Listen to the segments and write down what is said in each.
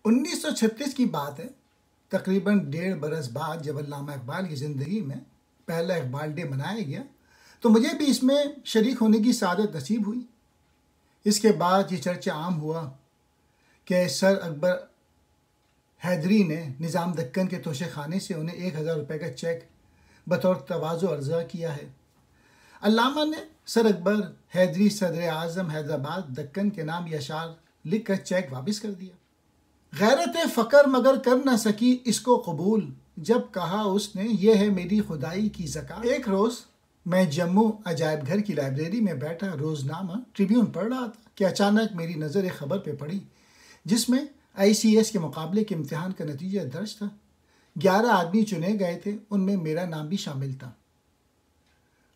1936 की बात है। तकरीबन 1.5 बरस बाद जब अल्लामा इकबाल की ज़िंदगी में पहला इकबाल डे मनाया गया तो मुझे भी इसमें शरीक होने की सादत नसीब हुई। इसके बाद ये चर्चा आम हुआ कि सर अकबर हैदरी ने निज़ाम दक्कन के तोशे खाने से उन्हें 1000 रुपये का चेक बतौर तवाज़ो अर्ज़ा किया है। अल्लामा ने सर अकबर हैदरी सदर आज़म हैदराबाद दक्कन के नाम ये अशार लिख कर चेक वापस कर दिया। गैरत फ़कर मगर कर न सकी इसको कबूल, जब कहा उसने ये है मेरी खुदाई की ज़कात। एक रोज़ मैं जम्मू अजायब घर की लाइब्रेरी में बैठा रोज़नामा ट्रिब्यून पढ़ रहा था कि अचानक मेरी नज़र एक ख़बर पे पड़ी जिसमें ICS के मुकाबले के इम्तिहान का नतीजा दर्ज था। 11 आदमी चुने गए थे, उनमें मेरा नाम भी शामिल था।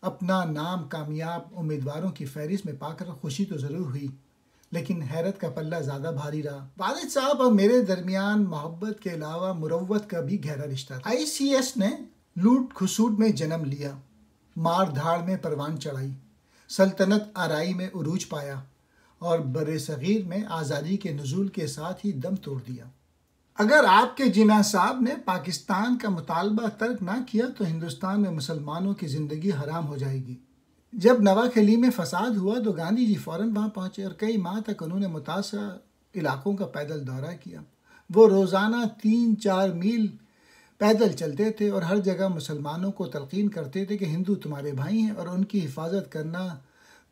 अपना नाम कामयाब उम्मीदवारों की फहरिस्त में पाकर खुशी तो ज़रूर हुई, लेकिन हैरत का पल्ला ज़्यादा भारी रहा। वालिद साहब और मेरे दरमियान मोहब्बत के अलावा मुरव्वत का भी गहरा रिश्ता था। ICS ने लूट खसूट में जन्म लिया, मार धाड़ में परवान चढ़ाई, सल्तनत आराई में उरूज पाया और बरे सगीर में आज़ादी के नज़ूल के साथ ही दम तोड़ दिया। अगर आपके जिना साहब ने पाकिस्तान का मुतालबा तर्क ना किया तो हिंदुस्तान में मुसलमानों की ज़िंदगी हराम हो जाएगी। जब नवाखेली में फसाद हुआ तो गांधी जी फ़ौरन वहाँ पहुँचे और कई माह तक उन्होंने मुतासरा इलाकों का पैदल दौरा किया। वो रोज़ाना 3-4 मील पैदल चलते थे और हर जगह मुसलमानों को तलकीन करते थे कि हिंदू तुम्हारे भाई हैं और उनकी हिफाजत करना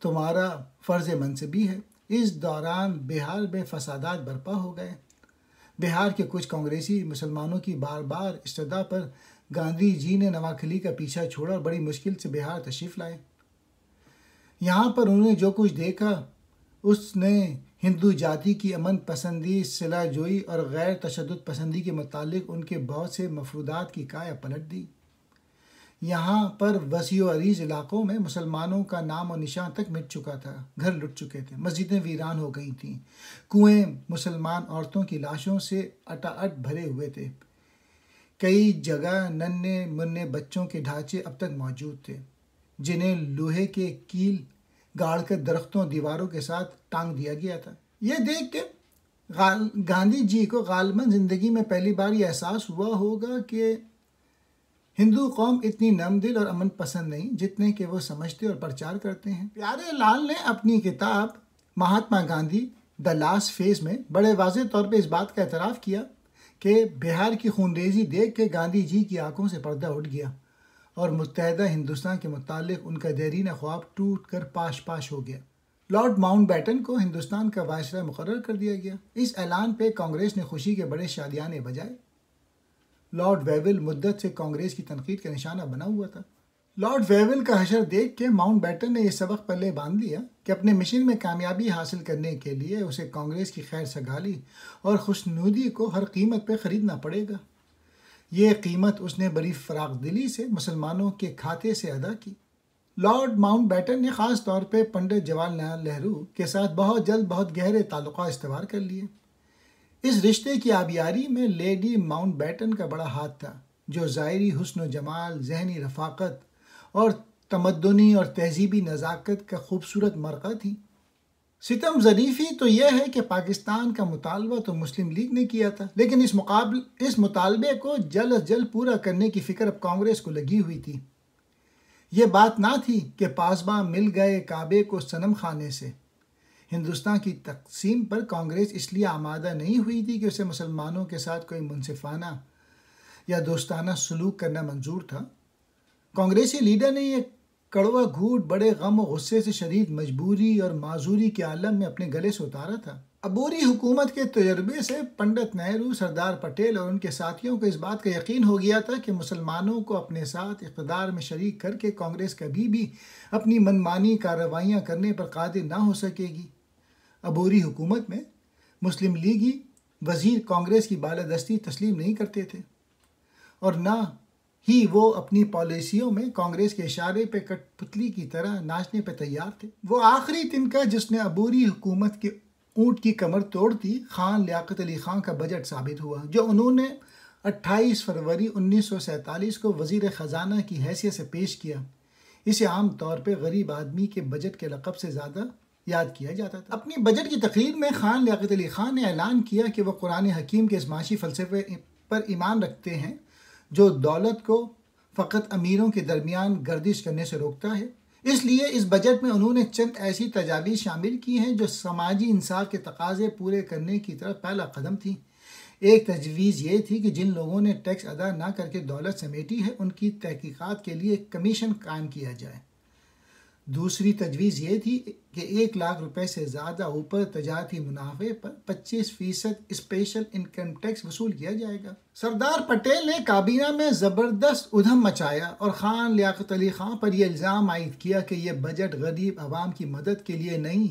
तुम्हारा फ़र्ज़ मनसबी है। इस दौरान बिहार में फसादात बर्पा हो गए। बिहार के कुछ कांग्रेसी मुसलमानों की बार बार इस्तदा पर गांधी जी ने नवाखेली का पीछा छोड़ा और बड़ी मुश्किल से बिहार तशरीफ़ लाए। यहाँ पर उन्होंने जो कुछ देखा उसने हिंदू जाति की अमन पसंदी, सिला जोई और गैर तशद्दुद पसंदी के मुतालिक उनके बहुत से मफरूदात की काया पलट दी। यहाँ पर वसी व अरीज़ इलाकों में मुसलमानों का नाम और निशान तक मिट चुका था। घर लुट चुके थे, मस्जिदें वीरान हो गई थीं, कुएं मुसलमान औरतों की लाशों से अटाअट भरे हुए थे। कई जगह नन्हे मुन्ने बच्चों के ढांचे अब तक मौजूद थे जिन्हें लोहे के कील गाड़कर दरख्तों दीवारों के साथ टांग दिया गया था। ये देख के गांधी जी को गालबन ज़िंदगी में पहली बार ये एहसास हुआ होगा कि हिंदू कौम इतनी नम दिल और अमन पसंद नहीं जितने कि वो समझते और प्रचार करते हैं। प्यारे लाल ने अपनी किताब Mahatma Gandhi the last phase में बड़े वाज़ेह तौर पे इस बात का एतराफ़ किया कि बिहार की खूनरेज़ी देख के गांधी जी की आंखों से पर्दा उठ गया और मुत्तहदा हिंदुस्तान के मुतालिक उनका देरीना ख्वाब टूट कर पाश पाश हो गया। लॉर्ड माउंटबेटन को हिंदुस्तान का वायसराय मुकर्रर कर दिया गया। इस ऐलान पे कांग्रेस ने खुशी के बड़े शादियाने बजाए। लॉर्ड वेविल मुद्दत से कांग्रेस की तनकीद का निशाना बना हुआ था। लॉर्ड वेविल का हशर देख के माउंटबेटन ने यह सबक पल्ले बांध लिया कि अपने मिशन में कामयाबी हासिल करने के लिए उसे कांग्रेस की खैर सगाली और खुशनुदी को हर कीमत पर ख़रीदना पड़ेगा। ये कीमत उसने बड़ी फराग दिली से मुसलमानों के खाते से अदा की। लॉर्ड माउंटबेटन ने ख़ास तौर पे पंडित जवाहरलाल नेहरू के साथ बहुत जल्द बहुत गहरे ताल्लुकात इस्तवार कर लिए। इस रिश्ते की आबियारी में लेडी माउंटबेटन का बड़ा हाथ था, जो ज़ाहिरी हुस्न व जमाल, जहनी रफ़ाक़त और तमद्दुनी और तहज़ीबी नज़ाकत का खूबसूरत मरक़ा थी। सितम ज़रीफ़ी तो यह है कि पाकिस्तान का मुतालबा तो मुस्लिम लीग ने किया था, लेकिन इस मुतालबे को जल्द अज जल्द पूरा करने की फ़िक्र अब कांग्रेस को लगी हुई थी। ये बात ना थी कि पासबां मिल गए काबे को सनम खाने से। हिंदुस्तान की तकसीम पर कांग्रेस इसलिए आमादा नहीं हुई थी कि उसे मुसलमानों के साथ कोई मुनसिफाना या दोस्ताना सलूक करना मंजूर था। कांग्रेसी लीडर ने यह कड़वा घूट बड़े गम और गुस्से से शदीद मजबूरी और माजूरी के आलम में अपने गले से उतारा था। अबूरी हुकूमत के तजर्बे से पंडित नेहरू, सरदार पटेल और उनके साथियों को इस बात का यकीन हो गया था कि मुसलमानों को अपने साथ इक़्तिदार में शरीक करके कांग्रेस कभी भी अपनी मनमानी कार्रवाइयाँ करने पर कादिर ना हो सकेगी। अबूरी हुकूमत में मुस्लिम लीगी वज़ीर कांग्रेस की बालादस्ती तस्लीम नहीं करते थे और ना ही वो अपनी पॉलिसियों में कांग्रेस के इशारे पे कठपुतली की तरह नाचने पे तैयार थे। वो आखिरी तिनका जिसने अबूरी हुकूमत के ऊँट की कमर तोड़ दी खान लियाकत अली खान का बजट साबित हुआ, जो उन्होंने 28 फरवरी 1947 को वज़ीर ख़जाना की हैसियत से पेश किया। इसे आम तौर पर गरीब आदमी के बजट के लक़ब से ज़्यादा याद किया जाता था। अपनी बजट की तकरीर में खान लियाकत अली खान ने ऐलान किया कि वह कुरान हकीम के इस माशी फ़लसफ़े पर ईमान रखते हैं जो दौलत को फ़कत अमीरों के दरमियान गर्दिश करने से रोकता है। इसलिए इस बजट में उन्होंने चंद ऐसी तजावीज़ शामिल की हैं जो समाजी इंसाफ के तकाज़े पूरे करने की तरफ पहला कदम थी। एक तजवीज़ ये थी कि जिन लोगों ने टैक्स अदा ना करके दौलत समेटी है उनकी तहकीकात के लिए एक कमीशन कायम किया जाए। दूसरी तजवीज़ ये थी कि 1 लाख रुपए से ज़्यादा ऊपर तजारती मुनाफे पर 25% स्पेशल इनकम टैक्स वसूल किया जाएगा। सरदार पटेल ने काबीना में ज़बरदस्त उधम मचाया और खान लियाकत अली खान पर यह इल्ज़ाम आयद किया कि यह बजट गरीब आवाम की मदद के लिए नहीं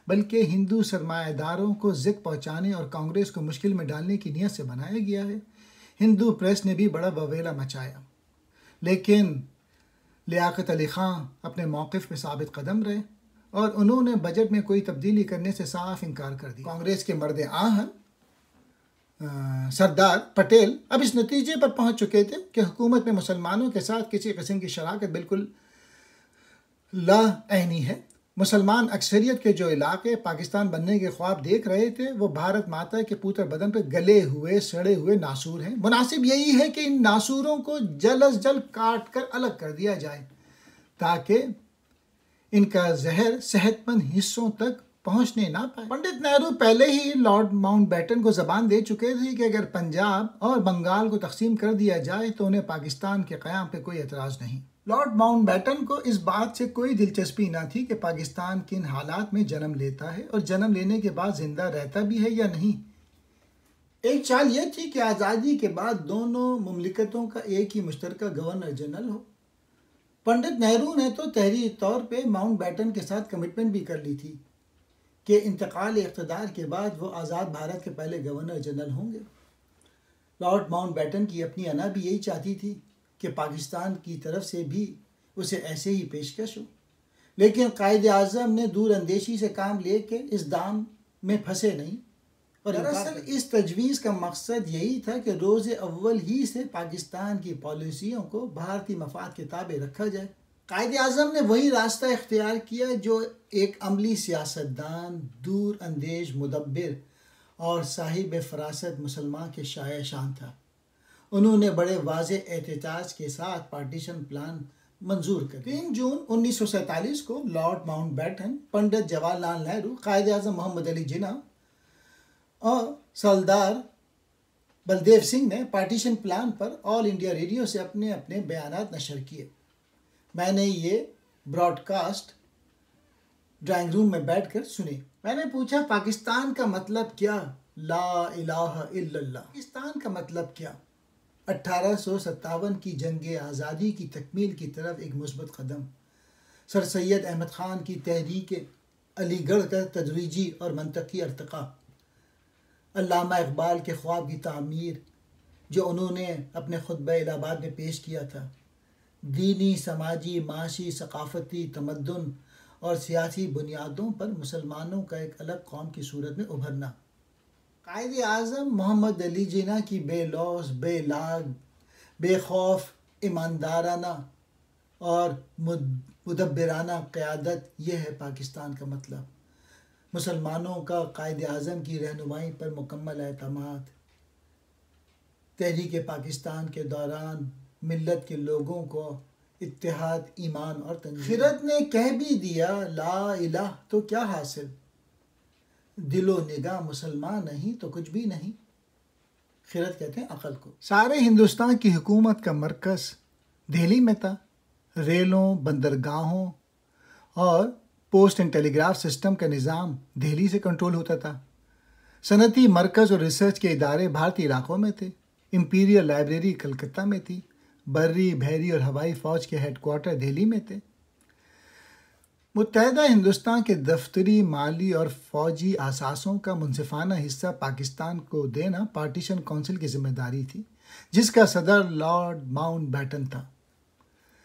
बल्कि हिंदू सरमायादारों को ज़िक पहुँचाने और कांग्रेस को मुश्किल में डालने की नीयत से बनाया गया है। हिंदू प्रेस ने भी बड़ा बवेला मचाया, लेकिन लियाकत अली खान अपने मौक़िफ़ पे साबित कदम रहे और उन्होंने बजट में कोई तब्दीली करने से साफ इनकार कर दिया। कांग्रेस के मर्द आहन सरदार पटेल अब इस नतीजे पर पहुंच चुके थे कि हुकूमत में मुसलमानों के साथ किसी किस्म की शराकत बिल्कुल लाअहनी है। मुसलमान अक्सरियत के जो इलाके पाकिस्तान बनने के ख्वाब देख रहे थे वो भारत माता के पुत्र बदन पर गले हुए सड़े हुए नासूर हैं। मुनासिब यही है कि इन नासूरों को जल्द अज जल्द काट कर अलग कर दिया जाए ताकि इनका जहर सेहतमंद हिस्सों तक पहुंचने ना पाए। पंडित नेहरू पहले ही लॉर्ड माउंटबेटन को जबान दे चुके थे कि अगर पंजाब और बंगाल को तकसीम कर दिया जाए तो उन्हें पाकिस्तान के क़याम पे कोई एतराज़ नहीं। लॉर्ड माउंटबेटन को इस बात से कोई दिलचस्पी न थी कि पाकिस्तान किन हालात में जन्म लेता है और जन्म लेने के बाद जिंदा रहता भी है या नहीं। एक चाल यह थी कि आज़ादी के बाद दोनों मुमलिकतों का एक ही मुश्तरका गवर्नर जनरल हो। पंडित नेहरू ने तो तहरीरी तौर पे माउंटबेटन के साथ कमिटमेंट भी कर ली थी कि इंतकाल इक़्तिदार के बाद वो आज़ाद भारत के पहले गवर्नर जनरल होंगे। लॉर्ड माउंटबेटन की अपनी अना भी यही चाहती थी कि पाकिस्तान की तरफ से भी उसे ऐसे ही पेशकश हो, लेकिन कायदे आज़म ने दूर अंदेशी से काम लेके इस दाम में फंसे नहीं और दरअसल इस तजवीज़ का मकसद यही था कि रोज़ अव्वल ही से पाकिस्तान की पॉलिसियों को भारतीय मफाद के ताबे रखा जाए। कायदे आज़म ने वही रास्ता इख्तियार किया जो एक अमली सियासतदान, दूर अंदेश मुदब्बिर और साहिब फरासत मुसलमान के शाया शान था। उन्होंने बड़े वाज़े एहतिजाज के साथ पार्टीशन प्लान मंजूर कर 3 जून 1947 को लॉर्ड माउंटबेटन, पंडित जवाहरलाल नेहरू, कायदे आज़म मोहम्मद अली जिन्ना और सरदार बलदेव सिंह ने पार्टीशन प्लान पर ऑल इंडिया रेडियो से अपने अपने बयानात नशर किए। मैंने ये ब्रॉडकास्ट ड्राइंग रूम में बैठकर सुने। मैंने पूछा, पाकिस्तान का मतलब क्या? ला इलाहा इल्लल्लाह। पाकिस्तान का मतलब क्या? 1857 की जंग आज़ादी की तकमील की तरफ एक मुस्बत कदम। सर सैयद अहमद ख़ान की तहरीक अलीगढ़ का तदरीजी और मंतकी अर्तक़ा। अल्लामा इक़बाल के ख्वाब की तामीर जो उन्होंने अपने खुतबा इलाहाबाद में पेश किया था। दीनी, समाजी, माशी, सकाफ़ती, तमद्दुन और सियासी बुनियादों पर मुसलमानों का एक अलग कौम की सूरत में उभरना। कायदे आज़म मोहम्मद अली जिन्ना की बेलौस, बेलाग, बेखौफ, ईमानदाराना और मुदब्बिराना क़यादत, यह है पाकिस्तान का मतलब। मुसलमानों का कायदे आज़म की रहनुमाई पर मुकम्मल एतमाद। तहरीक पाकिस्तान के दौरान मिल्लत के लोगों को इत्तेहाद, ईमान और तंजीम। खिरत ने कह भी दिया ला इलाह तो क्या हासिल, दिलो निगाह मुसलमान नहीं तो कुछ भी नहीं। खिरत कहते हैं अक़ल को। सारे हिंदुस्तान की हुकूमत का मरकज़ दिल्ली में था। रेलों, बंदरगाहों और पोस्ट एंड टेलीग्राफ सिस्टम का निज़ाम दिल्ली से कंट्रोल होता था। सनती मरकज़ और रिसर्च के इदारे भारतीय इलाक़ों में थे। इंपीरियल लाइब्रेरी कलकत्ता में थी। बर्री, बहरी और हवाई फ़ौज के हेडक्वार्टर दिल्ली में थे। मुत्तहदा हिंदुस्तान के दफ्तरी, माली और फ़ौजी असासों का मुनसिफ़ाना हिस्सा पाकिस्तान को देना पार्टीशन काउंसिल की जिम्मेदारी थी, जिसका सदर लॉर्ड माउंटबेटन था।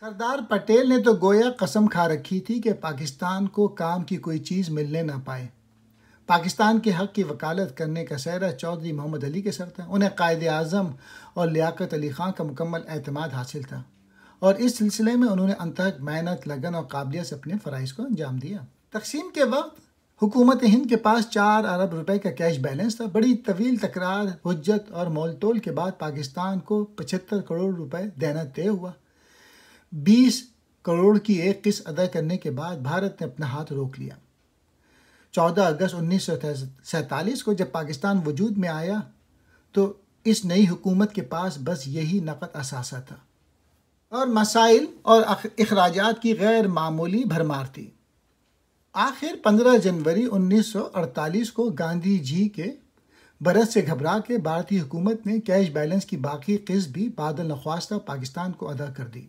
सरदार पटेल ने तो गोया कसम खा रखी थी कि पाकिस्तान को काम की कोई चीज़ मिलने ना पाए। पाकिस्तान के हक़ की वकालत करने का सहरा चौधरी मोहम्मद अली के सर था। उन्हें कायदे आज़म और लियाकत अली ख़ान का मुकम्मल एतमाद हासिल था और इस सिलसिले में उन्होंने अंतहक मेहनत, लगन और काबिलियत से अपने फ़राइज़ को अंजाम दिया। तक़सीम के वक्त हुकूमत हिंद के पास 4 अरब रुपए का कैश बैलेंस था। बड़ी तवील तकरार, हुज्जत और मोल तोल के बाद पाकिस्तान को 75 करोड़ रुपए देना तय हुआ। 20 करोड़ की एक किस्त अदा करने के बाद भारत ने अपना हाथ रोक लिया। 14 अगस्त 1947 को जब पाकिस्तान वजूद में आया तो इस नई हुकूमत के पास बस यही नकद असासा था और मसाइल और अखराजात की गैर मामूली भरमार थी। आखिर 15 जनवरी 1948 को गांधी जी के बरस से घबरा के भारतीय हुकूमत ने कैश बैलेंस की बाकी किस्त भी बादल नख्वास्ता पाकिस्तान को अदा कर दी।